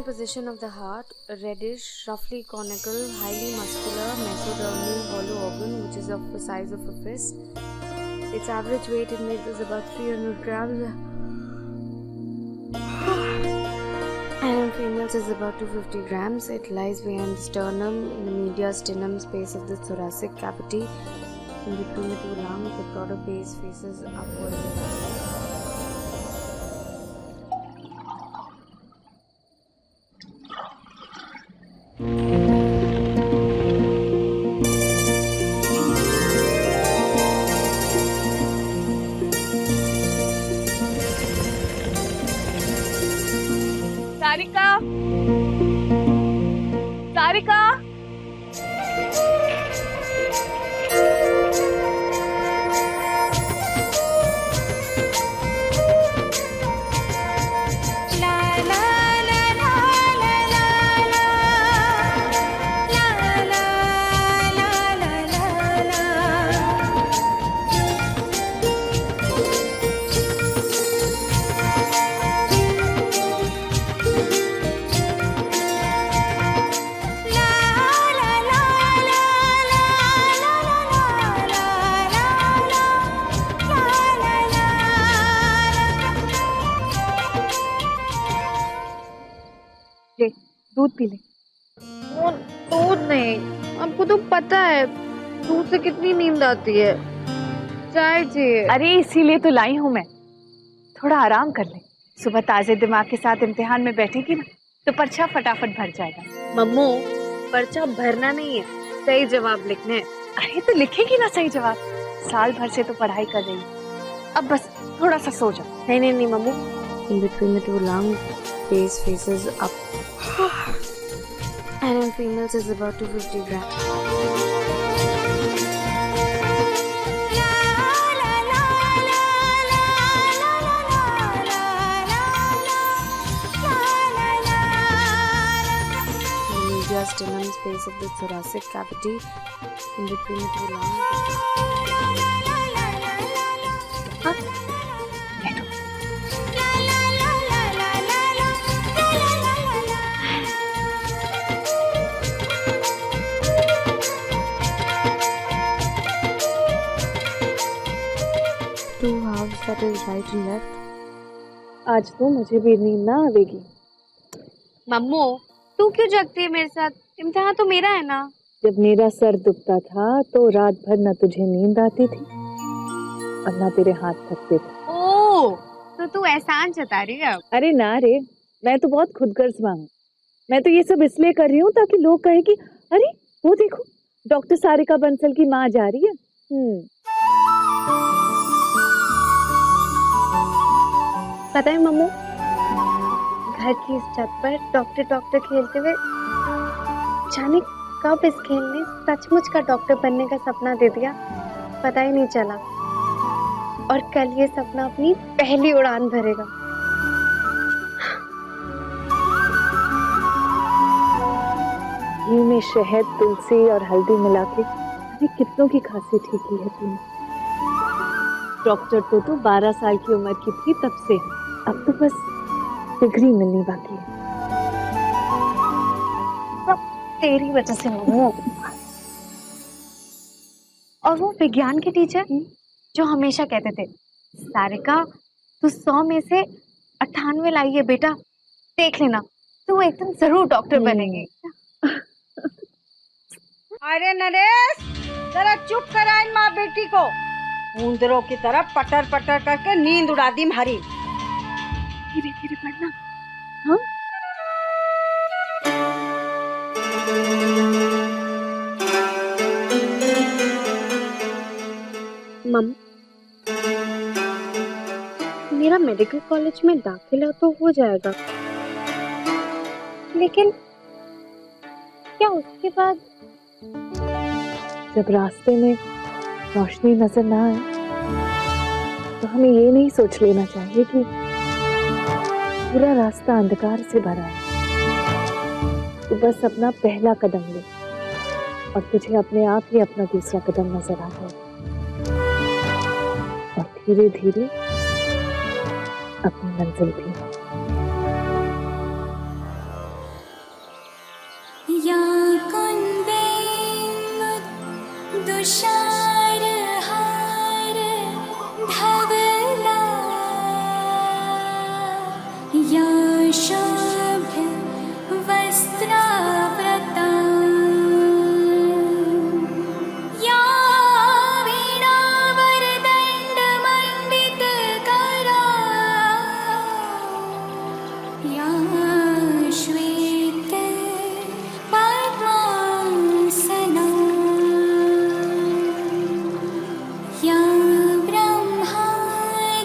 and position of the heart, reddish, roughly conical, highly muscular, mesodermal, hollow organ which is of the size of a fist. Its average weight in males is about 300 grams and in females is about 250 grams. It lies behind the sternum in the mediastinum space of the thoracic cavity. In between the two lungs, the broader base faces upward. Sarika, Sarika, दूध P ले। वो दूध नहीं, आपको तो पता है दूध से कितनी नींद आती है। चाय चाहिए। अरे इसीलिए तो लाई हूँ मैं, थोड़ा आराम कर ले। सुबह ताजे दिमाग के साथ इम्तिहान में बैठेगी ना तो पर्चा फटाफट भर जाएगा। मम्मू, पर्चा भरना नहीं है, सही जवाब लिखने। अरे तो लिखेगी ना सही जवाब, साल भर से तो पढ़ाई कर रही है। अब बस थोड़ा सा सो जा। नहीं Mamu. In between the two lungs, base faces up. And in females is about 250 grams. The mediastinum space of the thoracic cavity in between the two lungs. Two halves, that is right and left. आज तो मुझे भी नींद ना आवेगी। मम्मू, तू क्यों जगती है मेरे साथ? इम्तिहान तो मेरा है ना। जब मेरा सर दुखता था तो रात भर न तुझे नींद आती थी और न तेरे हाथ थकते थे। ओह, तो तू एहसान जता रही है। अरे ना रे, मैं तो बहुत खुदगर्ज हूँ। मैं तो ये सब इसलिए कर रही हूँ ताकि लोग कहे कि अरे वो देखो डॉक्टर सारिका बंसल की माँ जा रही है। पता है मम्मू, घर की इस छत पर डॉक्टर खेलते हुए जाने कब इस खेल ने सचमुच का डॉक्टर बनने का सपना दे दिया, पता ही नहीं चला। और कल ये सपना अपनी पहली उड़ान भरेगा। घी में शहद, तुलसी और हल्दी मिला के कितनों की खांसी ठीक की है तूने। डॉक्टर तो तू 12 साल की उम्र की थी तब से, अब तो बस डिग्री मिलनी बाकी है। तेरी वजह से मम्मू। और वो विज्ञान के टीचर जो हमेशा कहते थे, सारिका तू 100 में से 98 लाई है बेटा, देख लेना तू एक दिन जरूर डॉक्टर बनेगी। अरे नरेश, जरा चुप करा इन माँ बेटी को। मुंदरों की तरह पटर पटर करके नींद उड़ा दी हमारी। धीरे धीरे पढ़ना। हाँ? मम, मेरा मेडिकल कॉलेज में दाखिला तो हो जाएगा, लेकिन क्या उसके बाद? जब रास्ते में रोशनी नजर ना आए तो हमें ये नहीं सोच लेना चाहिए कि पूरा रास्ता अंधकार से भरा है। तो बस अपना पहला कदम ले और तुझे अपने आप ही अपना दूसरा कदम नजर आ जाए और धीरे धीरे अपनी मंजिल भी।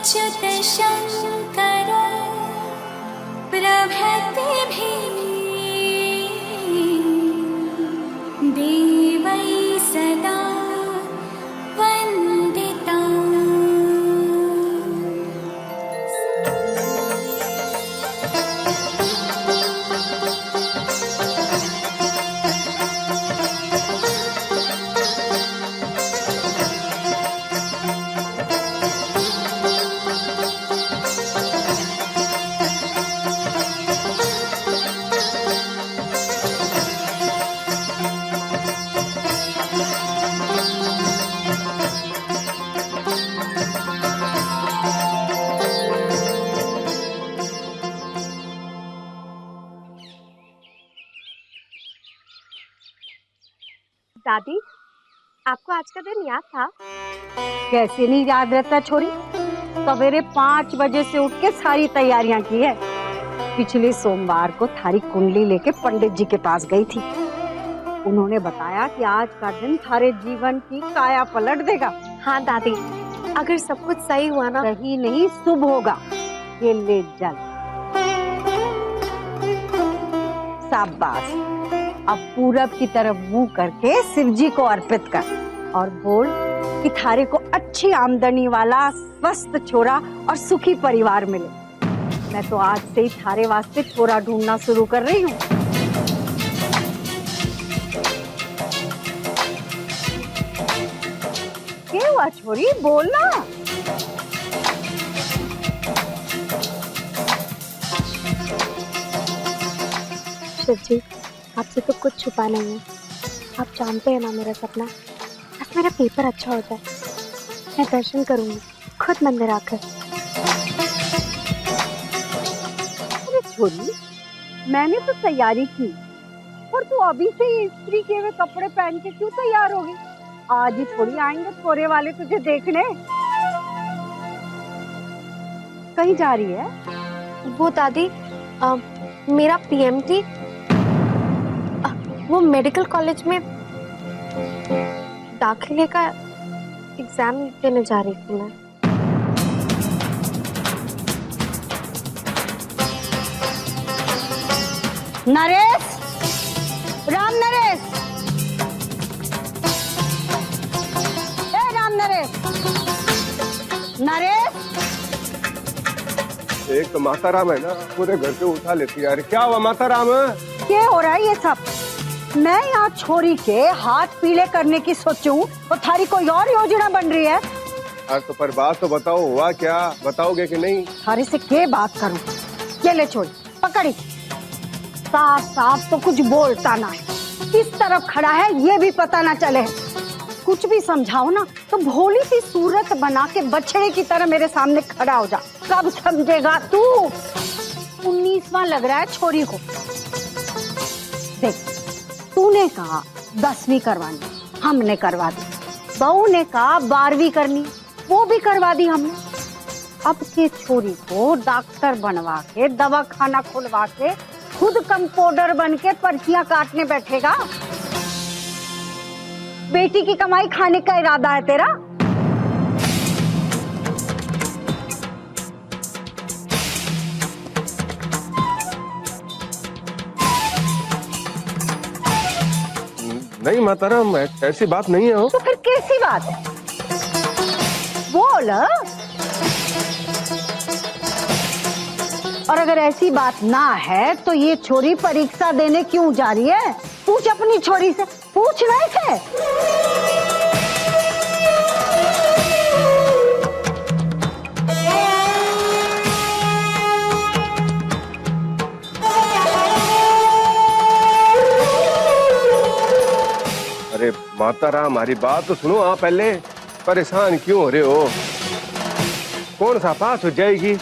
अच्युत शंकर प्रभृतिभिः देवै सदा वन्दिता। दादी, आपको आज का दिन याद था? कैसे नहीं याद रहता छोरी। सवेरे 5 बजे से उठ के सारी तैयारियां की है। पिछले सोमवार को थारी कुंडली लेके पंडित जी के पास गई थी। उन्होंने बताया कि आज का दिन थारे जीवन की काया पलट देगा। हाँ दादी, अगर सब कुछ सही हुआ ना। सही नहीं, शुभ होगा। ये ले जल। शाबाश। अब पूरब की तरफ मुंह करके शिव जी को अर्पित कर और बोल कि थारे को अच्छी आमदनी वाला स्वस्थ छोरा और सुखी परिवार मिले। मैं तो आज से ही थारे वास्ते छोरा ढूंढना शुरू कर रही हूँ। क्या हुआ छोरी, बोलना। शिव जी, आपसे तो कुछ छुपा नहीं है। आप जानते हैं ना मेरा सपना, बस मेरा पेपर अच्छा होता है, मैं दर्शन करूंगी खुद मंदिर आकर। अरे छोरी, मैंने तो तैयारी की, पर तू अभी से ही इस्त्री किए हुए कपड़े पहन के क्यों तैयार होगी? आज ही थोड़ी आएंगे छोरे वाले तुझे देखने। कहीं जा रही है? वो दादी, मेरा पीएमटी, वो मेडिकल कॉलेज में दाखिले का एग्जाम देने जा रही थी मैं। नरेश, राम नरेश, राम नरेश, नरेश। एक तो माता राम है ना, पूरे घर पे उठा लेती है। यार क्या हुआ माता राम? क्या हो रहा है ये सब? मैं यहाँ छोरी के हाथ पीले करने की सोचूं और थारी कोई और योजना बन रही है। आज तो पर बात तो बताओ, हुआ क्या? बताओगे कि नहीं? थारे से क्या बात करूं? ये ले छोरी, पकड़ी। साफ साफ तो कुछ बोलता ना है, किस तरफ खड़ा है ये भी पता ना चले। कुछ भी समझाओ ना तो भोली सी सूरत बना के बछड़े की तरह मेरे सामने खड़ा हो जा। कब समझेगा तू? 19वां लग रहा है छोरी को। देख, तूने कहा 10वीं करवानी, हमने करवा दी। बहू ने कहा 12वीं करनी, वो भी करवा दी हमने। अब के छोरी को डॉक्टर बनवा के, दवा खाना खुलवा के, खुद कंपाउंडर बन के पर्चियां काटने बैठेगा। बेटी की कमाई खाने का इरादा है तेरा? नहीं माता राम, ऐसी बात नहीं है। हो तो फिर कैसी बात है? बोल। और अगर ऐसी बात ना है तो ये छोरी परीक्षा देने क्यों जा रही है? पूछ अपनी छोरी से, पूछ ना इसे। अरे माता राम, हमारी बात तो सुनो। आप पहले परेशान क्यों हो रहे हो? कौन सा पास हो जाएगी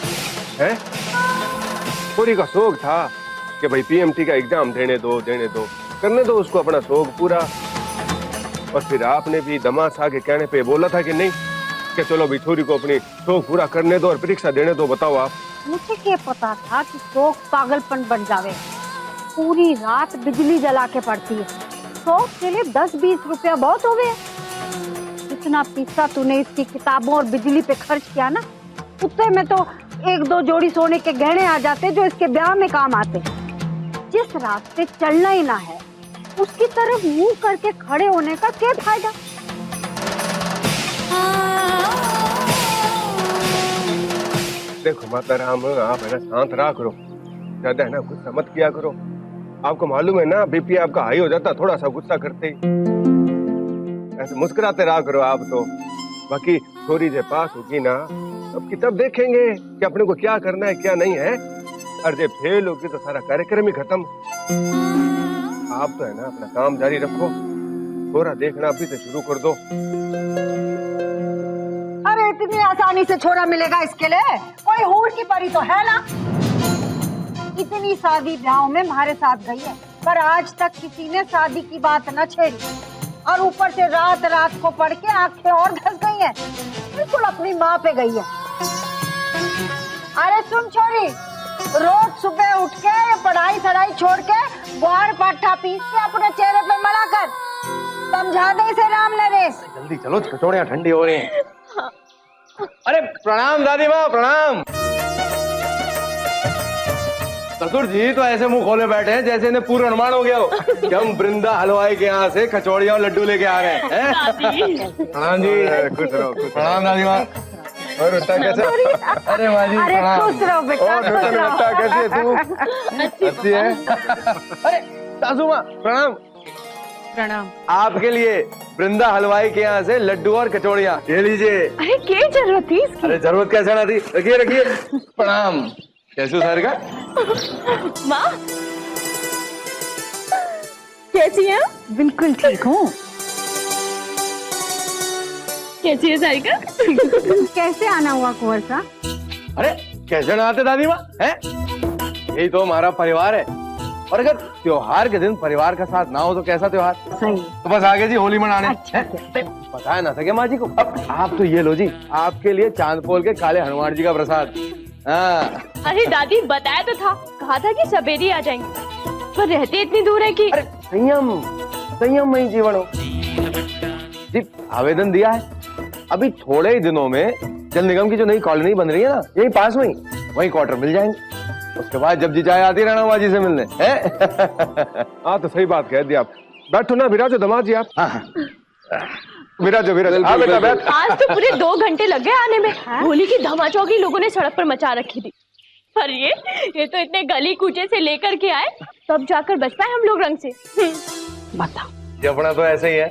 है? पूरी का शौक था कि भाई पीएमटी का एग्जाम देने दो, करने दो उसको अपना शौक पूरा। और फिर आपने भी दमासा के कहने पे बोला था कि नहीं कि चलो भाई छोरी को अपनी शौक पूरा करने दो और परीक्षा देने दो। बताओ आप। मुझे क्या पता था कि शौक पागलपन बन जावे। पूरी रात बिजली जला के पड़ती है। शौक के लिए 10-20 रुपया बहुत हो गए। इतना पैसा तूने इसकी किताबों और बिजली पे खर्च किया ना, उतने में तो 1-2 जोड़ी सोने के गहने आ जाते जो इसके ब्याह में काम आते। जिस रास्ते चलना ही ना है उसकी तरफ मुंह करके खड़े होने का क्या फायदा। देखो माता राम, आप है ना शांत रहा करो, ज्यादा है ना गुस्सा मत किया करो। आपको मालूम है ना बीपी आपका हाई हो जाता थोड़ा सा गुस्सा करते ही। ऐसे मुस्कुराते रहा करो आप तो। बाकी छोरी जब पास होगी ना तब की तब देखेंगे कि अपने को क्या करना है क्या नहीं है। और जब फेल होगी तो सारा कार्यक्रम ही खत्म। आप तो है ना अपना काम जारी रखो, थोड़ा देखना अभी से शुरू कर दो। अरे इतनी आसानी से छोरा मिलेगा इसके लिए? कोई हूर की परी तो है ना। इतनी शादी ब्याहों में हमारे साथ गई है पर आज तक किसी ने शादी की बात न छेड़ी, और ऊपर से रात रात को पढ़ के आंखें और घस गई हैं, बिल्कुल अपनी माँ पे गई है। अरे सुन छोरी, रोज सुबह उठ के पढ़ाई सड़ाई छोड़ के ग्वार पाठा पीस के अपने चेहरे पे मला कर, समझा दे इसे राम नरेश। जल्दी चलो, कचौड़ियाँ ठंडी हो रही हैं। अरे प्रणाम दादी माँ, प्रणाम। ससुर जी तो ऐसे मुंह खोले बैठे हैं जैसे इन्हें पूर्ण अनुमान हो गया हो कि हम वृंदा हलवाई के यहाँ से कचौड़ियाँ और लड्डू लेके आ रहे हैं। प्रणाम जी। खुश रहो, खुश प्रणाम दादी माँ। और बेटा कैसे? अरे माँ जी प्रणाम। खुश रहो बेटा, और खुश रहो। बेटा कैसी है तू? अच्छी है। अरे सासू माँ प्रणाम। प्रणाम। आपके लिए वृंदा हलवाई के यहाँ से लड्डू और कचौड़ियाँ, ये लीजिए। अरे क्या जरूरत थी इसकी? अरे जरूरत कैसे ना थी, रखिए रखिए। प्रणाम। कैसे सर का? माँ कैसी है? बिल्कुल ठीक हूँ। कैसी है सारिका? कैसे आना हुआ कुंवर सा? अरे कैसे ना आते दादी माँ, है यही तो हमारा परिवार है। और अगर त्योहार के दिन परिवार का साथ ना हो तो कैसा त्योहार? सही। तो बस आगे जी होली मनाने। अच्छा, बताया ना सके माँ जी को। अब आप तो ये लो जी, आपके लिए चांदपोल के काले हनुमान जी का प्रसाद। हाँ। अरे दादी बताया तो था, कहा था कि सवेरे ही आ जाएंगे, पर रहते इतनी दूर है कि। अरे संयम संयम में ही जीवन हो जी। आवेदन दिया है, अभी थोड़े ही दिनों में जल निगम की जो नई कॉलोनी बन रही है ना यही पास में ही, वही क्वार्टर मिल जाएंगे। उसके बाद जब जी चाहे आती रहना माँ जी से मिलने। हाँ तो सही बात कह दी आप। बैठो ना विराजो दामाद जी आप। विराजो विराजो। हाँ बेटा बैठ। आज तो पूरे 2 घंटे लग गए आने में। होली की धमाचौकी लोगों ने सड़क पर मचा रखी थी, पर ये तो इतने गली कूचे से लेकर के आए तब जाकर बच पाए हम लोग रंग से। बताओ। ये अपना तो ऐसे ही है।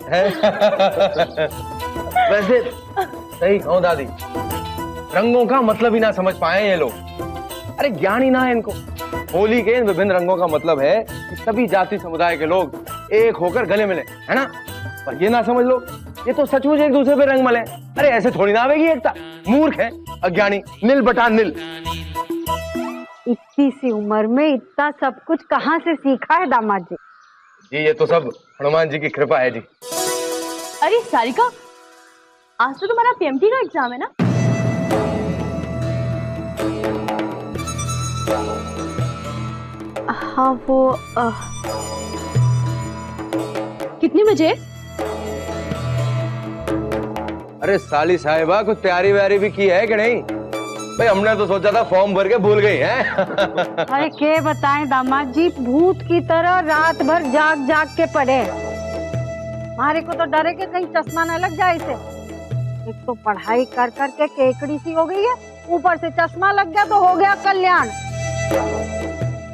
वैसे सही कहूँ दादी, रंगों का मतलब ही ना समझ पाए ये लोग। अरे ज्ञान ही ना है इनको। होली के इन विभिन्न रंगों का मतलब है कि सभी जाति समुदाय के लोग एक होकर गले मिले, है ना। पर ये ना समझ लो, ये तो सचमुच एक दूसरे पे रंग मले। अरे ऐसे थोड़ी ना आवेगी एकता। मूर्ख है, अज्ञानी, नील बटा नील। इतनी सी उम्र में इतना सब कुछ कहाँ से सीखा है दामाद जी? जी ये तो सब हनुमान जी की कृपा है जी। अरे सारिका, आज तो तुम्हारा पीएमटी का एग्जाम है ना? हाँ वो कितने बजे? अरे साली साहिबा कुछ तैयारी व्यारी भी की है कि नहीं? भाई हमने तो सोचा था फॉर्म भर के भूल गई है। अरे के बताएं दामाद जी, भूत की तरह रात भर जाग जाग के पढ़े। हमारे को तो डरे के कहीं चश्मा न लग जाए इसे। एक तो पढ़ाई कर कर के केकड़ी सी हो गई है, ऊपर से चश्मा लग गया तो हो गया कल्याण।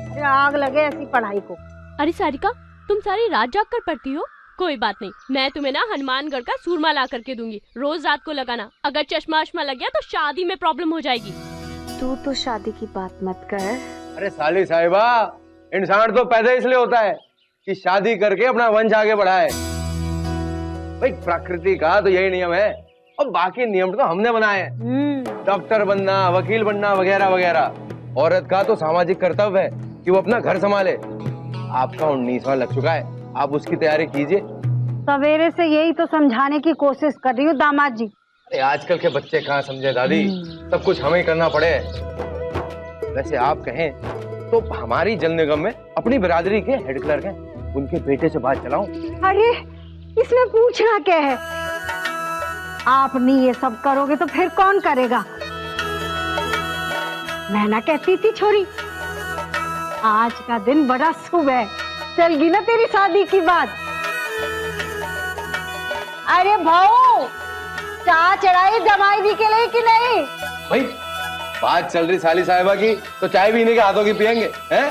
अरे आग लगे ऐसी पढ़ाई को। अरे सारिका, तुम सारी रात जाग कर पढ़ती हो? कोई बात नहीं, मैं तुम्हें ना हनुमानगढ़ का सूरमा ला करके दूंगी, रोज रात को लगाना। अगर चश्मा वश्मा लग गया तो शादी में प्रॉब्लम हो जाएगी। तू तो शादी की बात मत कर। अरे साली साहिबा, इंसान तो पैदा इसलिए होता है कि शादी करके अपना वंश आगे बढ़ाए। भाई प्रकृति का तो यही नियम है, और बाकी नियम तो हमने बनाए हैं। डॉक्टर बनना, वकील बनना वगैरह वगैरह। औरत का तो सामाजिक कर्तव्य है कि वो अपना घर संभाले। आपका 19वां लग चुका है, आप उसकी तैयारी कीजिए। सवेरे से यही तो समझाने की कोशिश कर रही हूँ दामाद जी। अरे आजकल के बच्चे कहाँ समझे दादी, सब कुछ हमें ही करना पड़े। वैसे आप कहें तो हमारी जल निगम में अपनी बिरादरी के हेड क्लर्क हैं, उनके बेटे से बात चलाऊं? अरे इसमें पूछना क्या है? आप नहीं ये सब करोगे तो फिर कौन करेगा? मैं ना कहती थी छोरी, आज का दिन बड़ा शुभ है, चलगी ना तेरी शादी की बात। अरे भाऊ, चाय चढ़ाई जमाई दी के लिए कि नहीं? भाई बात चल रही साली साहिबा की, तो चाय भी इन्हीं के हाथों की पियेंगे हैं?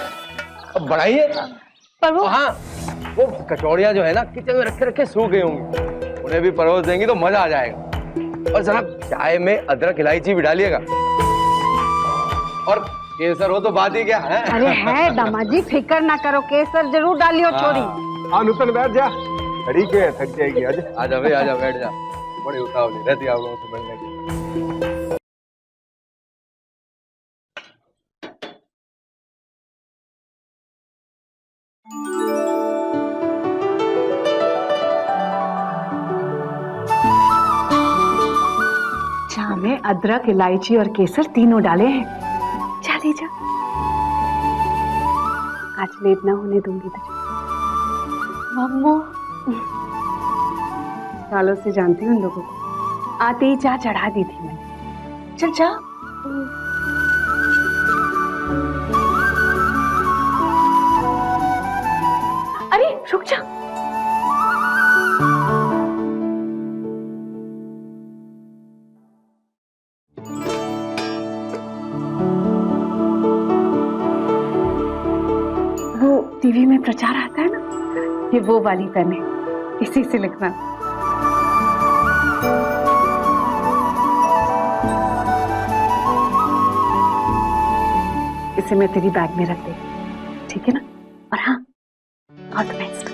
अब बढ़ाइए। पर वो हाँ, वो कचौड़ियाँ जो है ना किचन में रखे रखे सूख गई होंगी, उन्हें भी परोस देंगी तो मजा आ जाएगा। और जनाब चाय में अदरक इलायची भी डालिएगा, और केसर हो तो बात ही क्या है। अरे है दामाद जी, फिक्र ना करो, केसर जरूर डालियो छोरी। हाँ नूतन बैठ जा, खड़ी के थक जाएगी आज। आजा भाई आजा, बैठ जा, बड़ी उतावली रहती है आप लोगों से मिलने की। चाय में अदरक इलायची और केसर तीनों डाले हैं। जा ले जा, आज लेट ना होने दूंगी तुझे। मम्मू, सालों से जानती हूँ उन लोगों को, आते ही चाय चढ़ा दी थी मैंने। चल जा। अरे रुक जा। वो टीवी में प्रचार आता है ना, ये वो वाली पेन है, इसी से लिखना। इसे मैं तेरी बैग में रख देती, ठीक है ना? और हाँ, ऑल द बेस्ट।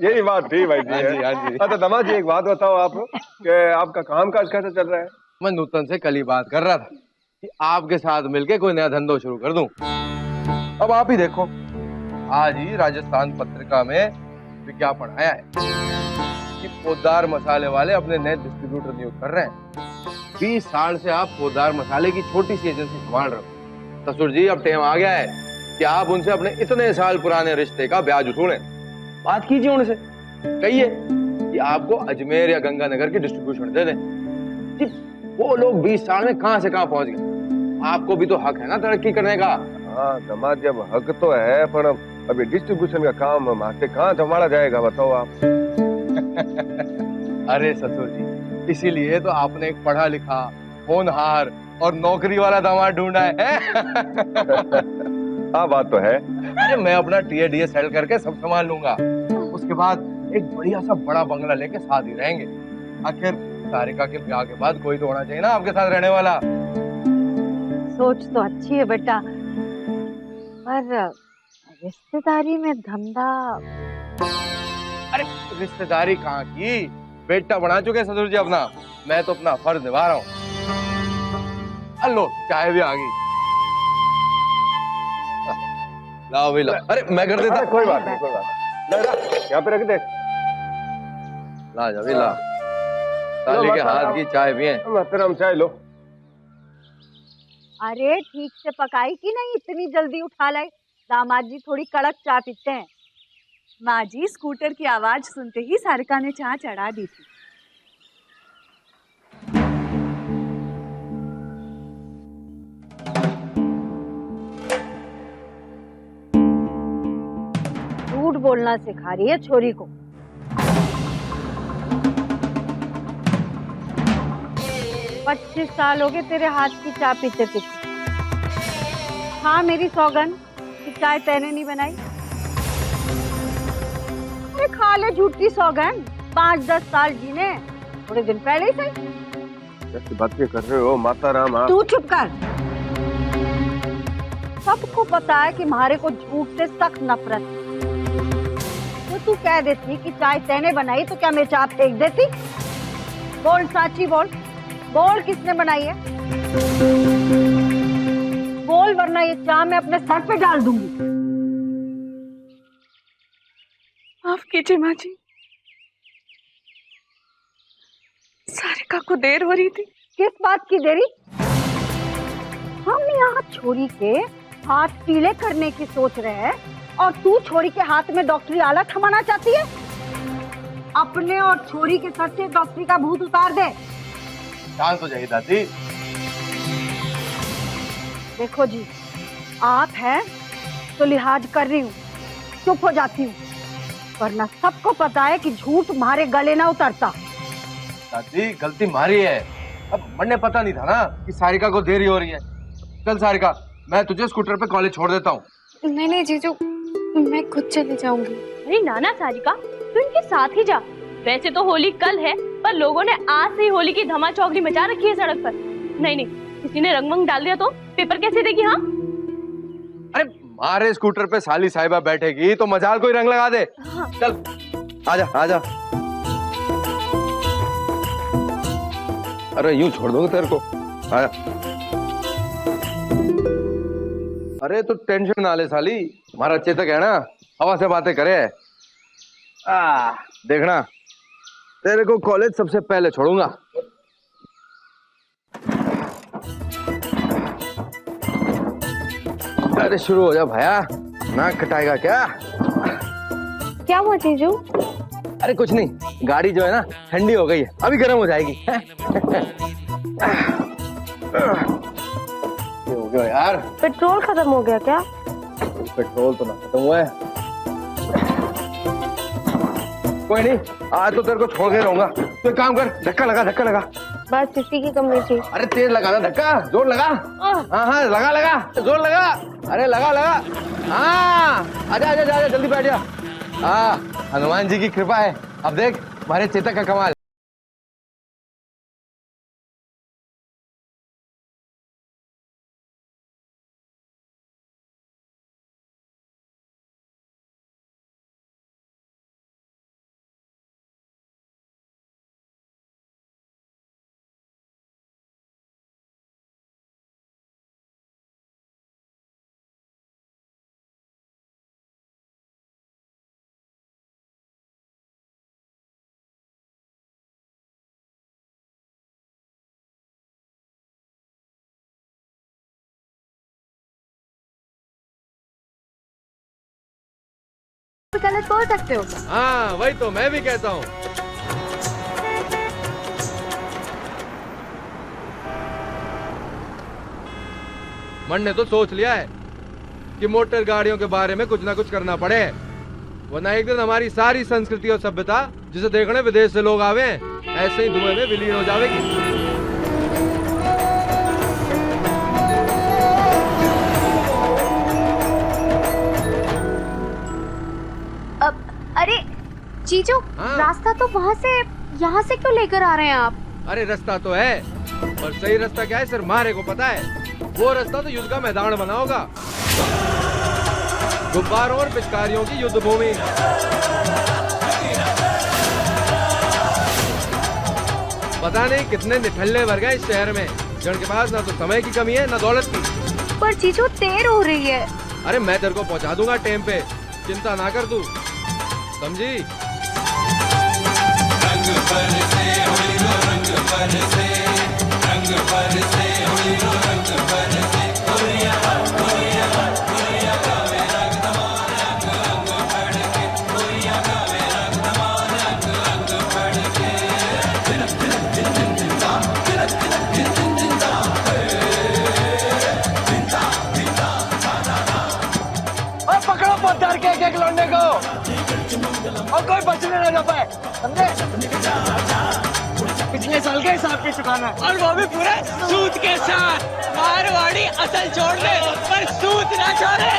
यही बात थी भाई जी। हाँ जी, हाँ जी। अच्छा दामाद जी, एक बात बताओ आप कि आपका काम काज कैसे चल रहा है? मैं नूतन से कल ही बात कर रहा था कि आपके साथ मिलके कोई नया धंधो शुरू कर दूं। अब आप ही देखो, आज ही राजस्थान पत्रिका में विज्ञापन आया है कि पोदार मसाले वाले अपने नए डिस्ट्रीब्यूटर नियुक्त कर रहे हैं। 20 साल से आप पोदार मसाले की छोटी सी एजेंसी संभाल रहे हो। ससुर जी, अब टाइम आ गया है कि आप उनसे अपने इतने साल पुराने रिश्ते का ब्याज उसूलें। बात कीजिए उनसे, कहिए कि आपको अजमेर या गंगानगर की डिस्ट्रीब्यूशन दे दें। जी, वो लोग 20 साल में कहां से कहां पहुंच गए, आपको भी तो हक है ना तरक्की करने का। हाँ दामाद, जब हक तो है, पर अभी डिस्ट्रीब्यूशन का काम वहां से कहाँ संभाला जाएगा बताओ आप। अरे ससुर जी, इसीलिए तो आपने एक पढ़ा लिखा, होनहार और नौकरी वाला दामाद ढूंढा है। हाँ बात तो है। अरे मैं अपना टीए सेल करके सब संभाल लूंगा, उसके बाद एक बढ़िया सा बड़ा बंगला लेके साथ ही रहेंगे। आखिर सारिका के ब्याह के बाद कोई तो होना चाहिए ना आपके साथ रहने वाला। सोच तो अच्छी है बेटा, पर रिश्तेदारी में धंधा। अरे रिश्तेदारी कहाँ की, बेटा बना चुके ससुर जी अपना, मैं तो अपना फर्ज निभा रहा हूँ। अल्लो चाय भी आ गई, लाओ भी लाओ। अरे मैं कर देता। कोई बात नहीं, कोई बात नहीं, यहाँ पे रख दे। ला जा भी ला, साली के हाथ की चाय भी है। मोहतरम चाय लो। अरे ठीक से पकाई कि नहीं, इतनी जल्दी उठा लाई। दामाद जी थोड़ी कड़क चाय पीते हैं। माँ जी, स्कूटर की आवाज सुनते ही सारिका ने चाय चढ़ा दी थी। झूठ बोलना सिखा रही है छोरी को। पच्चीस साल हो गए तेरे हाथ की चाय पीते पीते। हाँ मेरी सौगन कि चाय तैने नहीं बनाई। अरे खा ले झूठी सौगन, 5-10 साल जीने, थोड़े दिन पहले ही सही। कैसी बातें कर रहे हो माता राम आप? तू चुप कर। सबको पता है कि मारे को झूठ से सख्त नफरत है। तो तू कह देती कि चाय तैने बनाई तो क्या मैं चाय फेंक देती? बोल साची बोल, बोल किसने बनाई है? बोल वरना ये चाय मैं अपने सर पे डाल दूंगी। माफ कीजिए माँ जी, सारिका को देर हो रही थी। किस बात की देरी? हम यहाँ छोरी के हाथ पीले करने की सोच रहे हैं और तू छोरी के हाथ में डॉक्टरी आला थमाना चाहती है। अपने और छोरी के सर से डॉक्टरी का भूत उतार दे। शांत हो जाइए दादी। देखो जी, आप हैं तो लिहाज कर रही हूँ, चुप हो जाती हूँ, वरना सबको पता है कि झूठ मारे गले ना उतरता। दादी गलती मारी है, अब मन्ने पता नहीं था ना कि सारिका को देरी हो रही है। चल सारिका, मैं तुझे स्कूटर पे कॉलेज छोड़ देता हूँ। नहीं नहीं जीजू, मैं खुद चली जाऊंगी। अरे नाना सारिका, तू इनके साथ ही जा। वैसे तो होली कल है, पर लोगों ने आज से ही होली की धमा चौकड़ी मचा रखी है सड़क पर। नहीं नहीं, किसी ने रंग वंग डाल दिया तो पेपर कैसे देगी? हाँ अरे मारे स्कूटर पे साली साहिबा बैठेगी तो मजाल कोई रंग लगा दे। हाँ। चल आजा आजा। अरे यूं छोड़ दोगे तेरे को? आजा। अरे तू टेंशन ना ले साली, हमारा चेतक है ना, हवा से बातें करे। देखना तेरे को कॉलेज सबसे पहले छोड़ूंगा। अरे शुरू हो जा भैया, नाक कटाएगा क्या? क्या हुआ जीजू? अरे कुछ नहीं, गाड़ी जो है ना ठंडी हो गई है, अभी गर्म हो जाएगी। ये हो गया यार, पेट्रोल खत्म हो गया क्या? पेट्रोल तो ना खत्म हुआ है। कोई नहीं, आज तो तेरे को छोड़ के रहूंगा। तो एक काम कर, धक्का लगा धक्का लगा। बस इसी की कमी थी। अरे तेज लगा धक्का, जोर लगा। हाँ हाँ लगा लगा, जोर लगा। अरे लगा लगा। हाँ आजा आजा आजा, जल्दी बैठ जा। हाँ हनुमान जी की कृपा है। अब देख हमारे चेतक का कमाल। गलत बोल सकते हो। हाँ वही तो मैं भी कहता हूँ। मन ने तो सोच लिया है कि मोटर गाड़ियों के बारे में कुछ ना कुछ करना पड़े, वरना एक दिन हमारी सारी संस्कृति और सभ्यता जिसे देखने विदेश से लोग आवे ऐसे ही धुएं में विलीन हो जाएगी। अरे जीजू, हाँ? रास्ता तो वहाँ से यहाँ से क्यों लेकर आ रहे हैं आप? अरे रास्ता तो है, पर सही रास्ता क्या है सिर्फ मारे को पता है। वो रास्ता तो युद्ध का मैदान बना होगा, गुब्बारों और पिचकारियों की युद्ध भूमि। पता नहीं कितने निठल्ले वर्ग हैं इस शहर में, जिनके पास ना तो समय की कमी है ना दौलत की। पर जीजू देर हो रही है। अरे मैं तेरे को पहुंचा दूंगा टाइम पे, चिंता ना कर तू, समझी? रंग बरसे होलिरो रंग बरसे, रंग बरसे होलिरो रंग बरसे, होलिया होलिया होलिया गावे रंग धमाल, रंग फड़के, होलिया गावे रंग धमाल, रंग फड़के, दिन दिन दिन दिन जिंदा, दिन दिन दिन जिंदा, जिंदा जिंदा दादा। और पकड़ो पत्थर के एक लौंडे को, और कोई बचने ना जा पाए, समझे? पिछले साल के हिसाब के चुकाना, और वो भी पूरे सूद के साथ। मारवाड़ी असल छोड़ दे पर सूद ना छोड़े।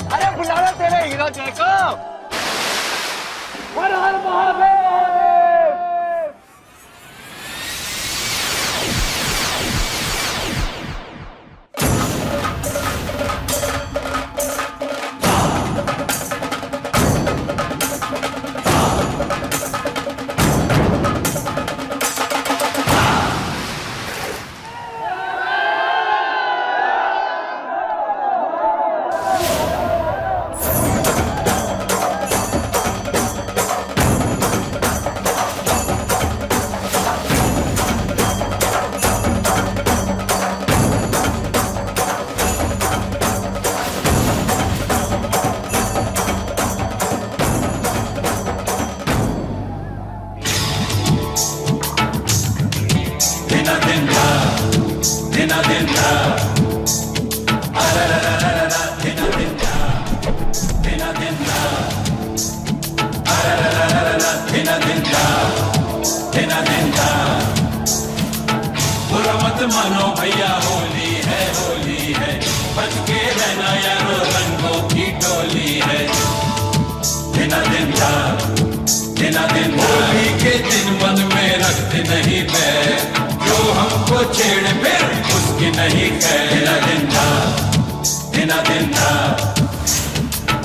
अरे बुलाना तेरे हीरो जय को। हर हर महादेव। दिना दिन दा बुरा मत मानो भैया होली है बच के रहना यारो रंगों की टोली है दिना दिन दा होली के दिन मन में रखते नहीं बैर जो हमको छेड़ फिर उसकी नहीं खैर दिना दिन दा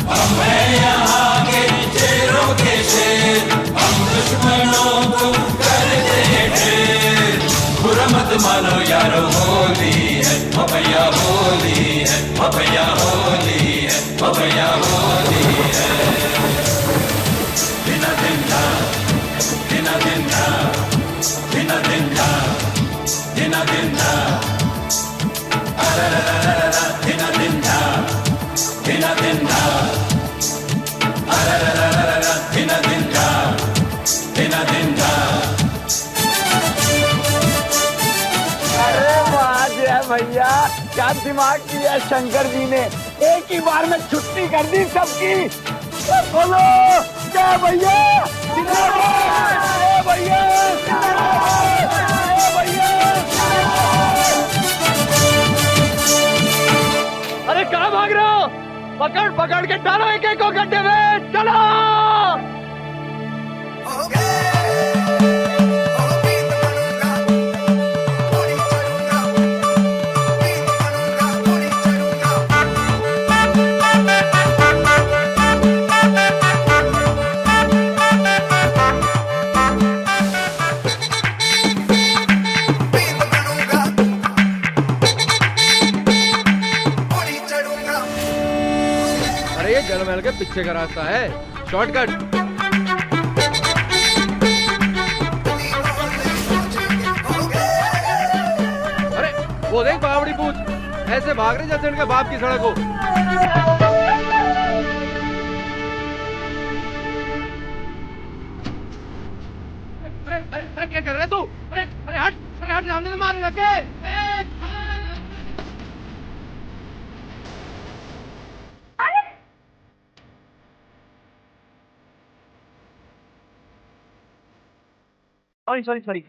हम हैं यहाँ के शेरों के शेर हम दुश्मनों को करते ढेर बुरा मत मानो यारो होली है ओ भैया होली है ओ भैया होली है ओ भैया होली है दिना दिन दा दिना दिन दा दिना दिन दा दिना दिन दा दिना दिन दा दिना दिन दा दिना दिन दा दिना दिन दा अरे वाह जय भैया क्या दिमाग किया शंकर जी ने एक ही बार में छुट्टी कर दी सबकी बोलो जय भैया जिंदाबाद जय भैया जिंदाबाद जय भैया अरे कहाँ भाग रहे हो? पकड़ पकड़ के डालो एक एक को गड्ढे में चलो अरे ये जलमहल के पीछे का रास्ता है शॉर्टकट अरे वो देख बावड़ी पूछ ऐसे भाग रहे जैसे उनके बाप की सड़क हो अरे क्या कर रहे तू अरे हट सामने से मारने लगे सॉरी